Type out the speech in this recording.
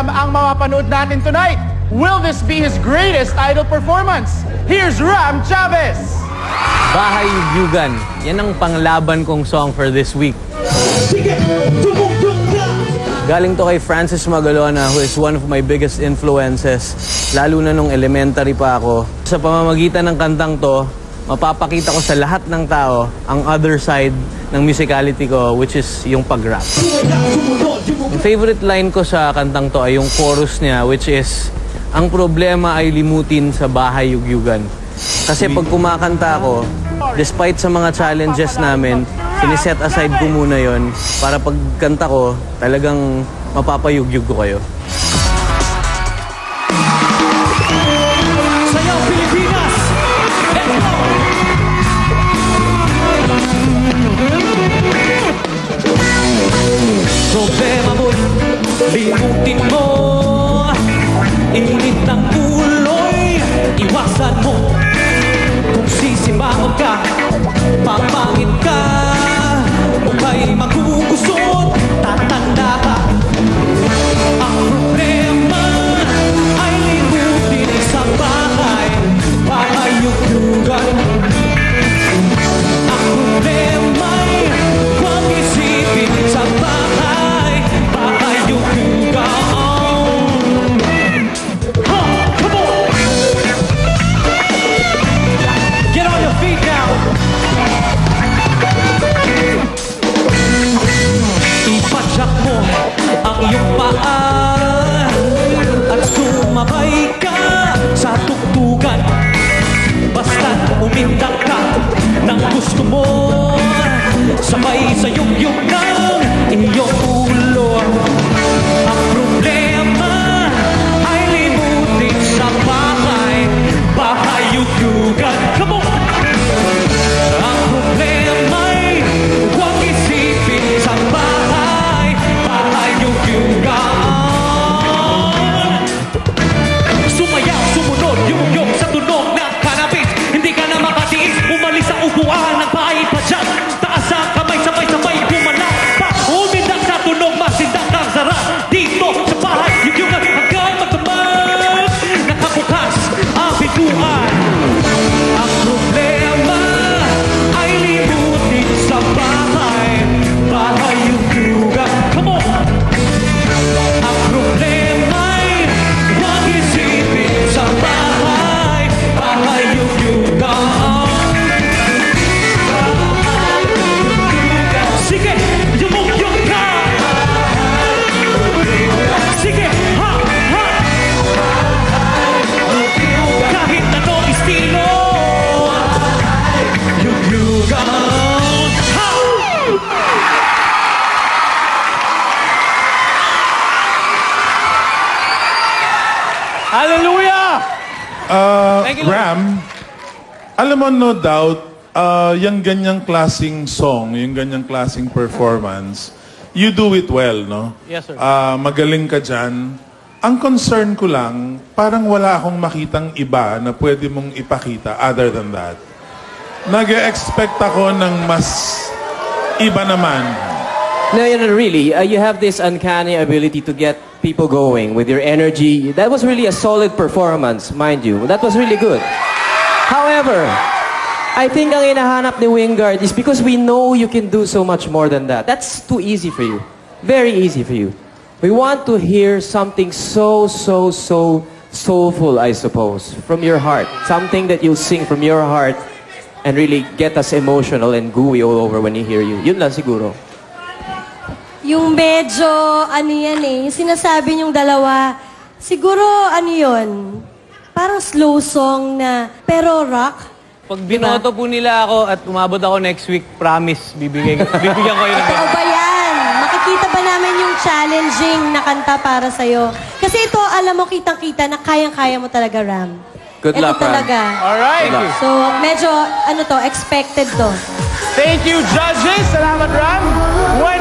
Ram ang mapapanood natin tonight? Will this be his greatest idol performance? Here's Ram Chavez! Bahay Yugyugan. Yan ang panglaban kong song for this week. Galing to kay Francis Magalona, who is one of my biggest influences, lalo na nung elementary pa ako. Sa pamamagitan ng kantang to, mapapakita ko sa lahat ng tao ang other side ng musicality ko, which is yung pag-rap. Yung favorite line ko sa kantang to ay yung chorus niya, which is, ang problema ay limutin sa bahay yugyugan. Kasi pag kumakanta ako, despite sa mga challenges namin, siniset aside ko muna yon para pagkanta ko, talagang mapapayugyug ko kayo. Sayaw Pilipinas! Let's go! Problema mo, limutin mo. Init ng ulo'y iwasan mo. Kung sisimangon ka, papangit ka. Muka'y magugusot, tatanda ka. Ang problema ay limutin sa bahay, bahay yugyugan. Ang problema'y huwag isipin sa bahay, bahay yugyugan. Come on! Get on your feet now! Ipadyak mo ang iyong paa at sumabay ka sa tugtugan. Basta't umindak ka ng gusto mo, sabay sa yugyug ng iyong ulo. Ang problema ay limutin sa bahay, bahay yugyugan. Come on! Ang problema'y huwag isipin sa bahay, bahay yugyugan. Sumayaw, sumunod, yugyug sa tunog ng kanabis. Hindi ka na makatiis, umalis sa upuan ng bahay pa dyan. Taas ang kamay, sabay-sabay bumalak pa. Umindak sa tunog, masindak ang sarap. Dito sa bahay yugyugan hanggang magdamag. Nakabukas ang biguan. Ang problema ay limutin sa bahay, bahay yugyugan. Come on! Ang problema'y huwag isipin sa bahay, bahay yugyugan. Sige, yumugyug ka! Sige, ha, ha! Kahit anong estilo, yugyugan. Ha! Hallelujah! Thank you, Lord. Ram, alam mo, no doubt, yung ganyang klaseng song, yung ganyang klaseng performance, you do it well, no? Yes, sir. Magaling ka dyan. Ang concern ko lang, parang wala akong makitang iba na pwede mong ipakita other than that. Nag-expect ako ng mas iba naman. No, really, you have this uncanny ability to get people going with your energy. That was really a solid performance, mind you. That was really good. However, I think ang hinahanap ni Wingard is because we know you can do so much more than that. That's too easy for you. Very easy for you. We want to hear something so soulful, I suppose, from your heart. Something that you'll sing from your heart and really get us emotional and gooey all over when you hear you. Yun lang siguro. Yung medyo, ano yan eh, yung sinasabi niyong dalawa, siguro, ano yun, parang slow song na, pero rock. Pag binoto po nila ako at umabot ako next week, promise, bibigyan ko yun. Totoo ba yan? Makikita ba namin yung challenging na kanta para sa'yo? Kasi ito, alam mo, kitang-kita na kayang-kaya mo talaga, Ram. Good luck, ito talaga. Alright. So, medyo, ano to, expected to. Thank you, judges. Salamat, Ram. When